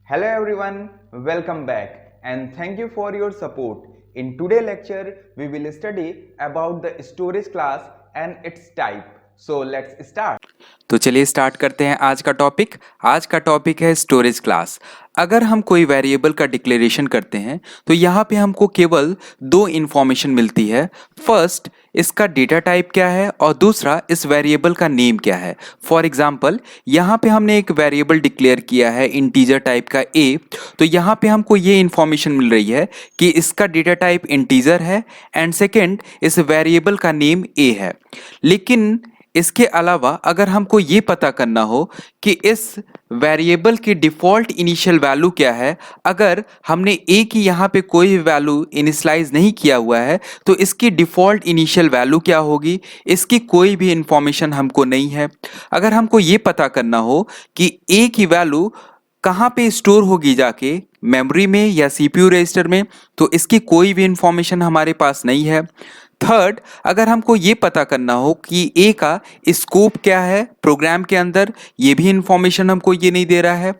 Hello everyone, welcome back and thank you for your support. In today's lecture, we will study about the storage class and its type. So let's start. तो चलिए start करते हैं आज का topic. आज का topic है storage class. अगर हम कोई वेरिएबल का डिक्लेरेशन करते हैं तो यहाँ पे हमको केवल दो इन्फॉर्मेशन मिलती है। फर्स्ट, इसका डेटा टाइप क्या है और दूसरा इस वेरिएबल का नेम क्या है। फॉर एग्जांपल, यहाँ पे हमने एक वेरिएबल डिक्लेयर किया है इंटीजर टाइप का a, तो यहाँ पे हमको ये इन्फॉर्मेशन मिल रही है कि इसका डेटा टाइप इंटीजर है एंड सेकेंड, इस वेरिएबल का नेम a है। लेकिन इसके अलावा अगर हमको ये पता करना हो कि इस वेरिएबल की डिफ़ॉल्ट इनिशियल वैल्यू क्या है, अगर हमने a की यहाँ पे कोई भी वैल्यू इनिशियलाइज नहीं किया हुआ है तो इसकी डिफ़ॉल्ट इनिशियल वैल्यू क्या होगी, इसकी कोई भी इंफॉर्मेशन हमको नहीं है। अगर हमको ये पता करना हो कि a की वैल्यू कहाँ पे स्टोर होगी जाके, मेमोरी में या सीपीयू रजिस्टर में, तो इसकी कोई भी इंफॉर्मेशन हमारे पास नहीं है। थर्ड, अगर हमको ये पता करना हो कि ए का स्कोप क्या है प्रोग्राम के अंदर, ये भी इंफॉर्मेशन हमको ये नहीं दे रहा है।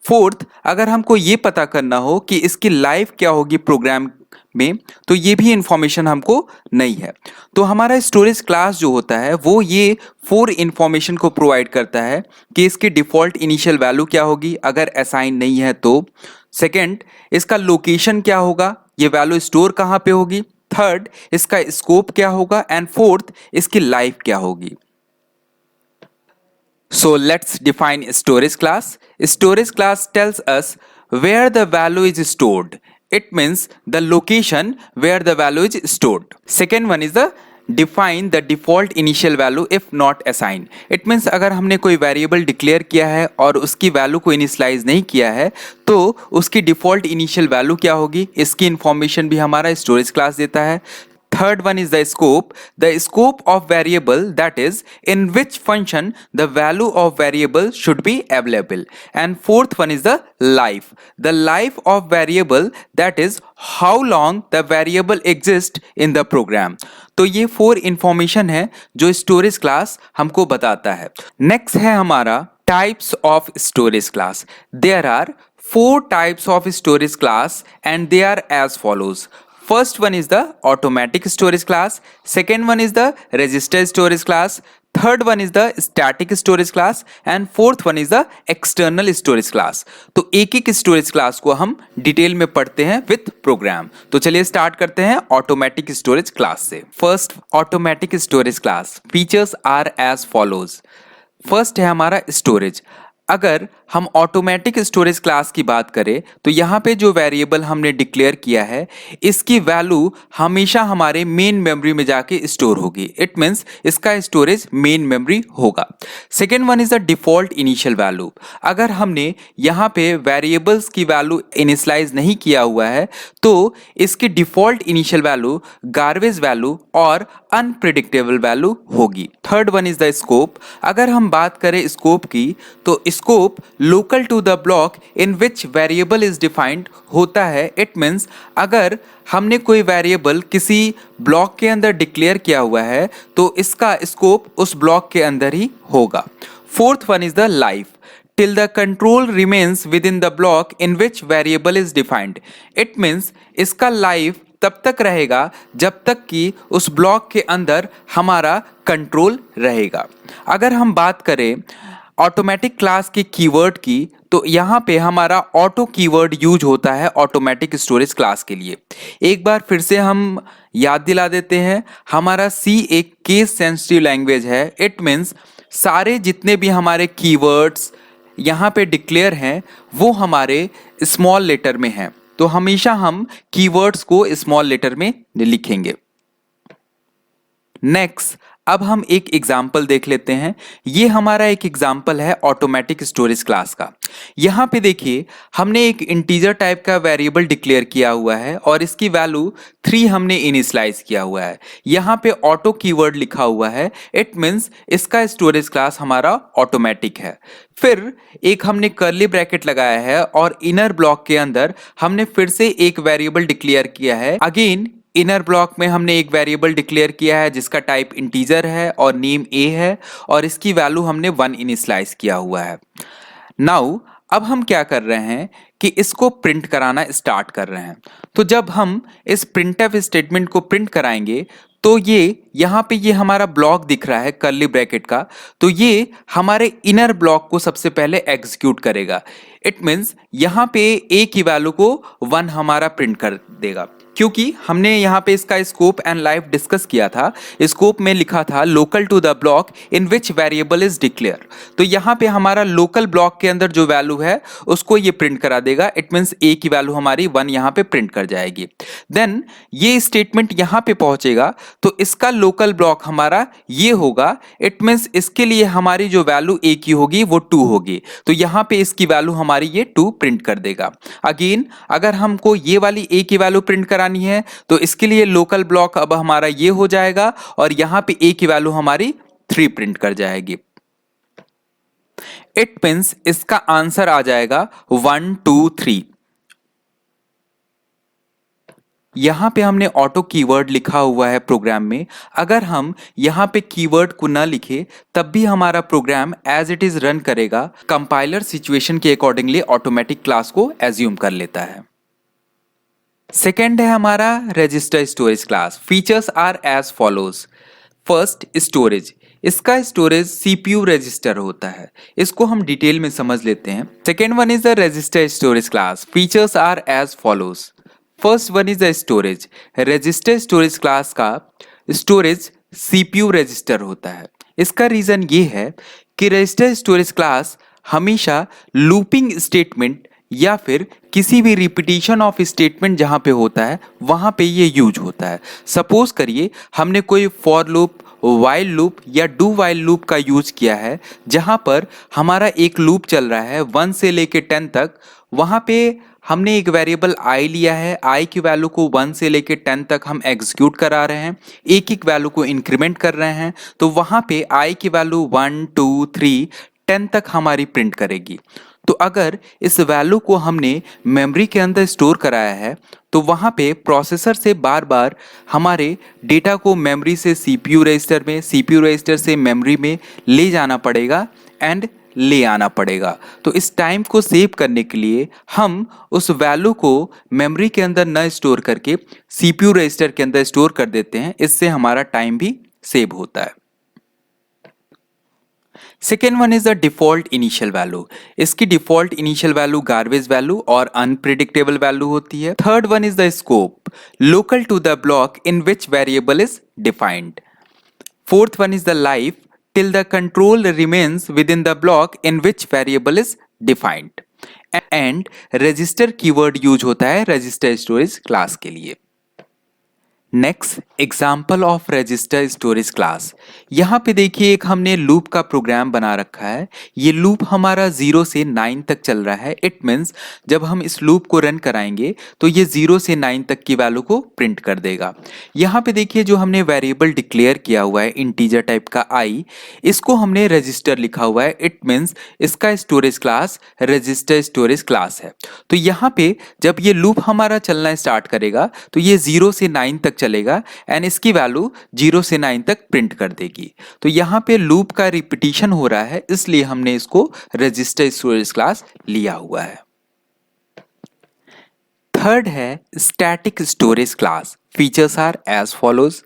फोर्थ, अगर हमको ये पता करना हो कि इसकी लाइफ क्या होगी प्रोग्राम में, तो ये भी इंफॉर्मेशन हमको नहीं है। तो हमारा स्टोरेज क्लास जो होता है वो ये 4 इंफॉर्मेशन को प्रोवाइड करता है कि इसकी डिफ़ॉल्ट इनिशियल वैल्यू क्या होगी अगर असाइन नहीं है तो। सेकंड, इसका लोकेशन क्या होगा, ये वैल्यू स्टोर कहाँ पे होगी। थर्ड, इसका स्कोप क्या होगा एंड फोर्थ, इसकी लाइफ क्या होगी। So let's define storage class. Storage class tells us where the value is stored. It means the location where the value is stored. Second one is the define the default initial value if not assigned. It means अगर हमने कोई variable declare किया है और उसकी value को initialise नहीं किया है तो उसकी डिफ़ॉल्ट इनिशियल वैल्यू क्या होगी, इसकी इंफॉर्मेशन भी हमारा स्टोरेज क्लास देता है। Third one is the scope of variable, that is in which function the value of variable should be available. And fourth one is the life of variable, that is how long the variable exists in the program. तो ये 4 information है जो storage class हमको बताता है। Next है हमारा types of storage class. There are 4 types of storage class and they are as follows. First one is the automatic storage class, second one is the register storage class, third one is the static storage class and fourth one is the external storage class. तो एक एक storage class को हम detail में पढ़ते हैं with programme. तो चलिए स्टार्ट करते हैं ऑटोमेटिक स्टोरेज क्लास से। First, automatic storage class features are as follows. First है हमारा स्टोरेज। अगर हम ऑटोमेटिक स्टोरेज क्लास की बात करें तो यहाँ पे जो वेरिएबल हमने डिक्लेयर किया है इसकी वैल्यू हमेशा हमारे मेन मेमोरी में जाके स्टोर होगी। इट मीन्स इसका स्टोरेज मेन मेमोरी होगा। Second one is the default initial value. अगर हमने यहाँ पे वेरिएबल्स की वैल्यू इनिशियलाइज नहीं किया हुआ है तो इसकी default initial value garbage value और अनप्रिडिक्टेबल वैल्यू होगी। Third one is the scope. अगर हम बात करें स्कोप की तो scope local to the block in which variable is defined होता है। इट मीन्स अगर हमने कोई वेरिएबल किसी ब्लॉक के अंदर डिक्लेयर किया हुआ है तो इसका स्कोप उस ब्लॉक के अंदर ही होगा। Fourth one is the life. Till the control remains within the block in which variable is defined. It means इसका लाइफ तब तक रहेगा जब तक कि उस ब्लॉक के अंदर हमारा कंट्रोल रहेगा। अगर हम बात करें ऑटोमेटिक क्लास के कीवर्ड की तो यहाँ पे हमारा ऑटो कीवर्ड यूज होता है ऑटोमेटिक स्टोरेज क्लास के लिए। एक बार फिर से हम याद दिला देते हैं, हमारा सी एक केस सेंसिटिव लैंग्वेज है। इट मीन्स सारे जितने भी हमारे कीवर्ड्स यहाँ पे डिक्लेयर हैं वो हमारे स्मॉल लेटर में हैं, तो हमेशा हम कीवर्ड्स को स्मॉल लेटर में लिखेंगे। नेक्स्ट, अब हम एक एग्जाम्पल देख लेते हैं। ये हमारा एक एग्जाम्पल है ऑटोमेटिक स्टोरेज क्लास का। यहाँ पे देखिए हमने एक इंटीजर टाइप का वेरिएबल डिक्लेयर किया हुआ है और इसकी वैल्यू 3 हमने इनिशियलाइज किया हुआ है। यहाँ पे ऑटो कीवर्ड लिखा हुआ है। इट मीन्स इसका स्टोरेज क्लास हमारा ऑटोमेटिक है। फिर एक हमने कर्ली ब्रैकेट लगाया है और इनर ब्लॉक के अंदर हमने फिर से एक वेरिएबल डिक्लेयर किया है। अगेन इनर ब्लॉक में हमने एक वेरिएबल डिक्लेयर किया है जिसका टाइप इंटीजर है और नेम a है और इसकी वैल्यू हमने 1 इनिशियलाइज किया हुआ है। नाउ अब हम क्या कर रहे हैं कि इसको प्रिंट कराना स्टार्ट कर रहे हैं। तो जब हम इस प्रिंटफ स्टेटमेंट को प्रिंट कराएंगे तो यहाँ पे ये हमारा ब्लॉक दिख रहा है कर्ली ब्रैकेट का, तो ये हमारे इनर ब्लॉक को सबसे पहले एग्जीक्यूट करेगा। इट मीन्स यहाँ पे ए की वैल्यू को 1 हमारा प्रिंट कर देगा, क्योंकि हमने यहाँ पे इसका स्कोप एंड लाइफ डिस्कस किया था। स्कोप में लिखा था local to the block in which variable is declare. तो यहाँ पे हमारा लोकल ब्लॉक के अंदर जो वैल्यू है उसको ये प्रिंट करा देगा। इट मीन्स ए की वैल्यू हमारी 1 यहाँ पे प्रिंट कर जाएगी। देन ये स्टेटमेंट यहाँ पे पहुंचेगा तो इसका लोकल ब्लॉक हमारा ये होगा। इट मीन्स इसके लिए हमारी जो वैल्यू ए की होगी वो 2 होगी, तो यहाँ पे इसकी वैल्यू हमारी ये 2 प्रिंट कर देगा। अगेन अगर हमको ये वाली ए की वैल्यू प्रिंट करानी है तो इसके लिए लोकल ब्लॉक अब हमारा ये हो जाएगा और यहाँ पे ए की वैल्यू हमारी 3 प्रिंट कर जाएगी। इट मीन्स इसका आंसर आ जाएगा 1 2 3। यहाँ पे हमने ऑटो कीवर्ड लिखा हुआ है प्रोग्राम में। अगर हम यहाँ पे कीवर्ड को ना लिखे तब भी हमारा program as it is run करेगा। कंपाइलर सिचुएशन के अकॉर्डिंगली ऑटोमेटिक क्लास को एज्यूम कर लेता है। सेकेंड है हमारा register storage class. Features are as follows. First, storage. इसका स्टोरेज सीपीयू रजिस्टर होता है, इसको हम डिटेल में समझ लेते हैं। Second one is the register storage class. Features are as follows. First one is the storage. Register storage class का स्टोरेज सीपीयू रजिस्टर होता है। इसका रीजन ये है कि रजिस्टर स्टोरेज क्लास हमेशा लूपिंग स्टेटमेंट या फिर किसी भी रिपीटिशन ऑफ स्टेटमेंट जहाँ पे होता है वहाँ पे ये यूज होता है। सपोज करिए हमने कोई फॉर लूप, वाइल लूप या डू वाइल लूप का यूज किया है जहाँ पर हमारा एक लूप चल रहा है 1 से लेके 10 तक। वहाँ पे हमने एक वेरिएबल आई लिया है, आई की वैल्यू को 1 से लेके 10 तक हम एग्जीक्यूट करा रहे हैं, एक एक वैल्यू को इंक्रीमेंट कर रहे हैं। तो वहाँ पे आई की वैल्यू 1 2 3 10 तक हमारी प्रिंट करेगी। तो अगर इस वैल्यू को हमने मेमोरी के अंदर स्टोर कराया है तो वहाँ पे प्रोसेसर से बार बार हमारे डेटा को मेमोरी से सीपीयू रजिस्टर में, सीपीयू रजिस्टर से मेमोरी में ले जाना पड़ेगा एंड ले आना पड़ेगा। तो इस टाइम को सेव करने के लिए हम उस वैल्यू को मेमोरी के अंदर न स्टोर करके सीपीयू रजिस्टर के अंदर स्टोर कर देते हैं। इससे हमारा टाइम भी सेव होता है। Second one is the default initial value. इसकी default initial value garbage value और अनप्रिडिक्टेबल वैल्यू होती है। Third one is the scope, local to the block in which variable is defined. Fourth one is the life, till the control remains within the block in which variable is defined। and register keyword use होता है register storage class के लिए। Next, example of register storage class. यहाँ पे देखिए एक हमने loop का प्रोग्राम बना रखा है। ये लूप हमारा 0 से 9 तक चल रहा है। इट मीन्स जब हम इस लूप को रन कराएंगे तो ये 0 से 9 तक की वैल्यू को प्रिंट कर देगा। यहाँ पे देखिए जो हमने वेरिएबल डिक्लेयर किया हुआ है इंटीजर टाइप का आई, इसको हमने रजिस्टर लिखा हुआ है। इट मीन्स इसका storage class register storage class है। तो यहाँ पे जब ये लूप हमारा चलना स्टार्ट करेगा तो ये 0 से 9 तक चलेगा एंड इसकी वैल्यू 0 से 9 तक प्रिंट कर देगी। तो यहाँ पे लूप का रिपीटिशन हो रहा है, इसलिए हमने इसको रजिस्टर स्टोरेज क्लास लिया हुआ है। थर्ड है static storage class. Features are as follows.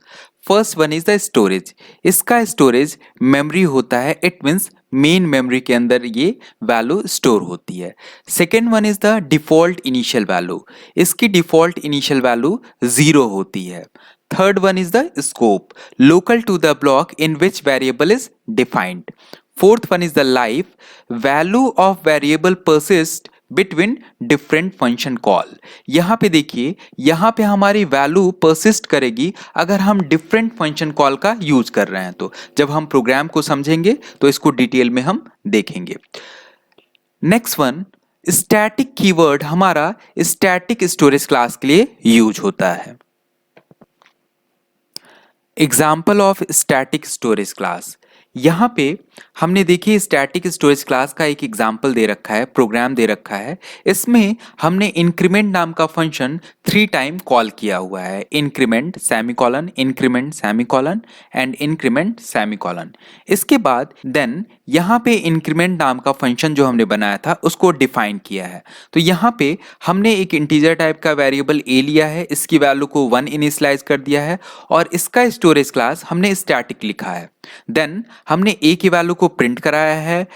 First one is the storage. इसका स्टोरेज मेमोरी होता है। इट मीन्स मेन मेमोरी के अंदर ये वैल्यू स्टोर होती है। Second one is the default initial value. इसकी डिफॉल्ट इनिशियल वैल्यू 0 होती है। Third one is the scope, local to the block in which variable is defined. Fourth one is the life, value of variable persist between different function call. यहाँ पे देखिए यहाँ पे हमारी value persist करेगी अगर हम डिफरेंट फंक्शन कॉल का यूज कर रहे हैं। तो जब हम प्रोग्राम को समझेंगे तो इसको डिटेल में हम देखेंगे। नेक्स्ट वन, स्टैटिक कीवर्ड हमारा स्टैटिक स्टोरेज क्लास के लिए यूज होता है। Example of static storage class. यहाँ पे हमने देखिए स्टैटिक स्टोरेज क्लास का एक एग्जाम्पल दे रखा है, प्रोग्राम दे रखा है। इसमें हमने इंक्रीमेंट नाम का फंक्शन 3 टाइम कॉल किया हुआ है, increment semicolon and increment semicolon. इसके बाद देन यहाँ पे इंक्रीमेंट नाम का फंक्शन जो हमने बनाया था उसको डिफाइन किया है। तो यहाँ पे हमने एक इंटीजर टाइप का वेरिएबल ए लिया है, इसकी वैल्यू को 1 इनिशियलाइज कर दिया है और इसका स्टोरेज क्लास हमने स्टैटिक लिखा है। देन हमने ए की वैल्यू को प्रिंट कराया है,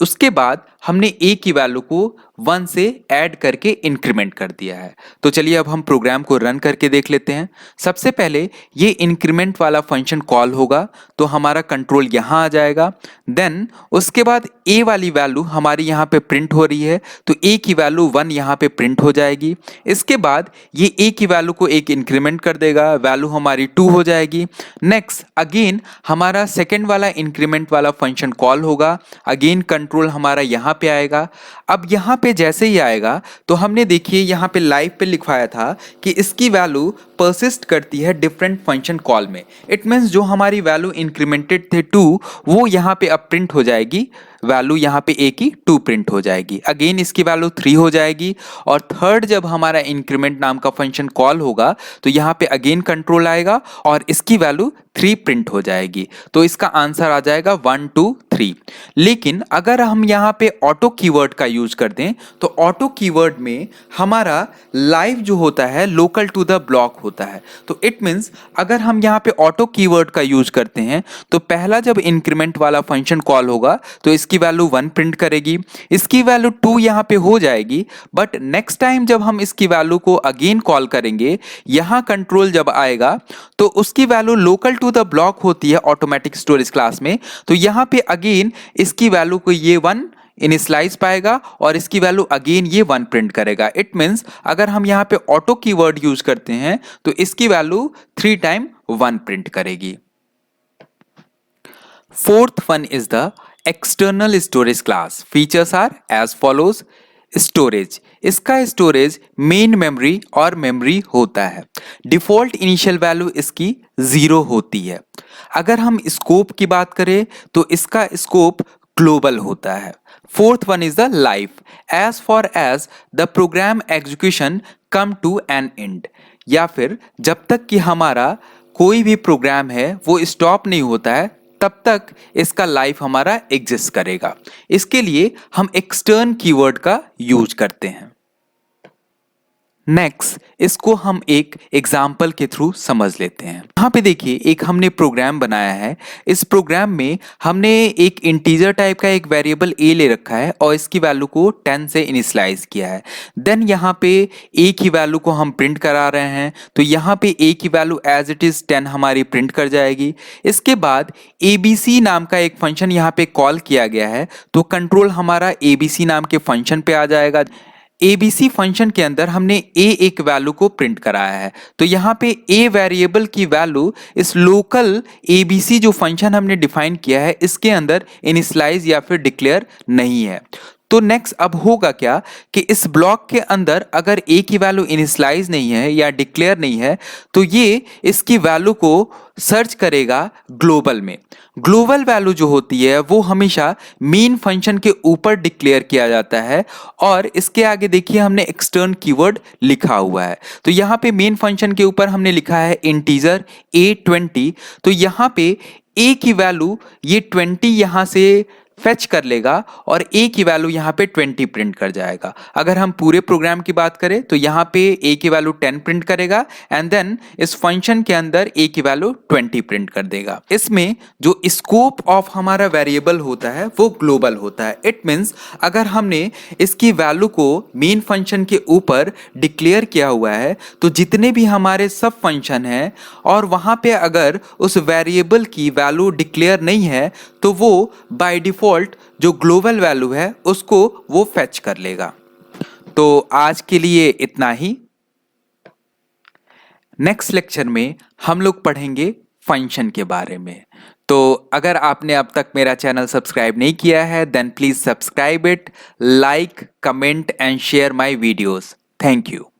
उसके बाद हमने ए की वैल्यू को 1 से ऐड करके इंक्रीमेंट कर दिया है। तो चलिए अब हम प्रोग्राम को रन करके देख लेते हैं। सबसे पहले ये इंक्रीमेंट वाला फंक्शन कॉल होगा तो हमारा कंट्रोल यहाँ आ जाएगा। देन उसके बाद ए वाली वैल्यू हमारी यहाँ पे प्रिंट हो रही है तो ए की वैल्यू 1 यहाँ पे प्रिंट हो जाएगी। इसके बाद ये ए की वैल्यू को एक इंक्रीमेंट कर देगा, वैल्यू हमारी 2 हो जाएगी। नेक्स्ट अगेन हमारा सेकेंड वाला इंक्रीमेंट वाला फंक्शन कॉल होगा, अगेन कंट्रोल हमारा यहाँ पे आएगा। अब यहाँ पे जैसे ही आएगा तो हमने देखिए यहाँ पे लाइव पे लिखवाया था कि इसकी वैल्यू परसिस्ट करती है डिफरेंट फंक्शन कॉल में। इट मीन्स जो हमारी वैल्यू इंक्रीमेंटेड थे 2 वो यहाँ पे अब प्रिंट हो जाएगी, वैल्यू यहाँ पे ए की 2 प्रिंट हो जाएगी। अगेन इसकी वैल्यू 3 हो जाएगी और थर्ड जब हमारा इंक्रीमेंट नाम का फंक्शन कॉल होगा तो यहाँ पे अगेन कंट्रोल आएगा और इसकी वैल्यू 3 प्रिंट हो जाएगी। तो इसका आंसर आ जाएगा 1 2 3। लेकिन अगर हम यहाँ पे ऑटो कीवर्ड का यूज कर दें तो ऑटो कीवर्ड में हमारा लाइव जो होता है लोकल टू द ब्लॉक होता है। तो इट मीन्स अगर हम यहाँ पे ऑटो कीवर्ड का यूज करते हैं तो पहला जब इंक्रीमेंट वाला फंक्शन कॉल होगा तो इसकी वैल्यू 1 प्रिंट करेगी, इसकी वैल्यू 2 यहाँ पे हो जाएगी। बट नेक्स्ट टाइम जब हम इसकी वैल्यू को अगेन कॉल करेंगे, यहाँ कंट्रोल जब आएगा तो उसकी value local to the block होती है ऑटोमेटिक स्टोरेज क्लास में। तो यहाँ पे अगेन इसकी वैल्यू को ये 1 इनिशियलाइज पाएगा और इसकी वैल्यू अगेन ये 1 प्रिंट करेगा। इट मीन्स अगर हम यहाँ पे ऑटो कीवर्ड यूज करते हैं तो इसकी वैल्यू 3 टाइम 1 प्रिंट करेगी। Fourth one is the external storage class. Features are as follows. Storage, इसका स्टोरेज मेन मेमोरी और मेमोरी होता है। डिफॉल्ट इनिशियल वैल्यू इसकी 0 होती है। अगर हम स्कोप की बात करें तो इसका स्कोप ग्लोबल होता है। Fourth one is the life, as far as the program execution come to an end, या फिर जब तक कि हमारा कोई भी प्रोग्राम है वो स्टॉप नहीं होता है तब तक इसका लाइफ हमारा एग्जिस्ट करेगा। इसके लिए हम एक्सटर्न कीवर्ड का यूज करते हैं। नेक्स्ट इसको हम एक एग्जाम्पल के थ्रू समझ लेते हैं। यहाँ पे देखिए एक हमने प्रोग्राम बनाया है। इस प्रोग्राम में हमने एक इंटीजर टाइप का एक वेरिएबल ए ले रखा है और इसकी वैल्यू को 10 से इनिशियलाइज किया है। देन यहाँ पे ए की वैल्यू को हम प्रिंट करा रहे हैं तो यहाँ पे ए की वैल्यू एज इट इज 10 हमारी प्रिंट कर जाएगी। इसके बाद ABC नाम का एक फंक्शन यहाँ पे कॉल किया गया है तो कंट्रोल हमारा ABC नाम के फंक्शन पे आ जाएगा। ABC फंक्शन के अंदर हमने एक वैल्यू को प्रिंट कराया है तो यहाँ पे a वेरिएबल की वैल्यू इस लोकल ABC जो फंक्शन हमने डिफाइन किया है इसके अंदर इनिशियलाइज या फिर डिक्लेयर नहीं है। तो नेक्स्ट अब होगा क्या कि इस ब्लॉक के अंदर अगर a की वैल्यू इनिशियलाइज नहीं है या डिक्लेयर नहीं है तो ये इसकी वैल्यू को सर्च करेगा ग्लोबल में। ग्लोबल वैल्यू जो होती है वो हमेशा मेन फंक्शन के ऊपर डिक्लेयर किया जाता है और इसके आगे देखिए हमने एक्सटर्न कीवर्ड लिखा हुआ है। तो यहाँ पे मेन फंक्शन के ऊपर हमने लिखा है इंटीजर A20, तो यहाँ पे a की वैल्यू ये 20 यहाँ से फेच कर लेगा और a की वैल्यू यहाँ पे 20 प्रिंट कर जाएगा। अगर हम पूरे प्रोग्राम की बात करें तो यहाँ पे a की वैल्यू 10 प्रिंट करेगा एंड देन इस फंक्शन के अंदर a की वैल्यू 20 प्रिंट कर देगा। इसमें जो स्कोप ऑफ हमारा वेरिएबल होता है वो ग्लोबल होता है। इट मीन्स अगर हमने इसकी वैल्यू को मेन फंक्शन के ऊपर डिक्लेयर किया हुआ है तो जितने भी हमारे सब फंक्शन हैं और वहाँ पे अगर उस वेरिएबल की वैल्यू डिक्लेयर नहीं है तो वो बाय डिफॉल्ट जो ग्लोबल वैल्यू है उसको वो फेच कर लेगा। तो आज के लिए इतना ही। नेक्स्ट लेक्चर में हम लोग पढ़ेंगे फंक्शन के बारे में। तो अगर आपने अब तक मेरा चैनल सब्सक्राइब नहीं किया है then please subscribe it, like, comment and share my videos. Thank you.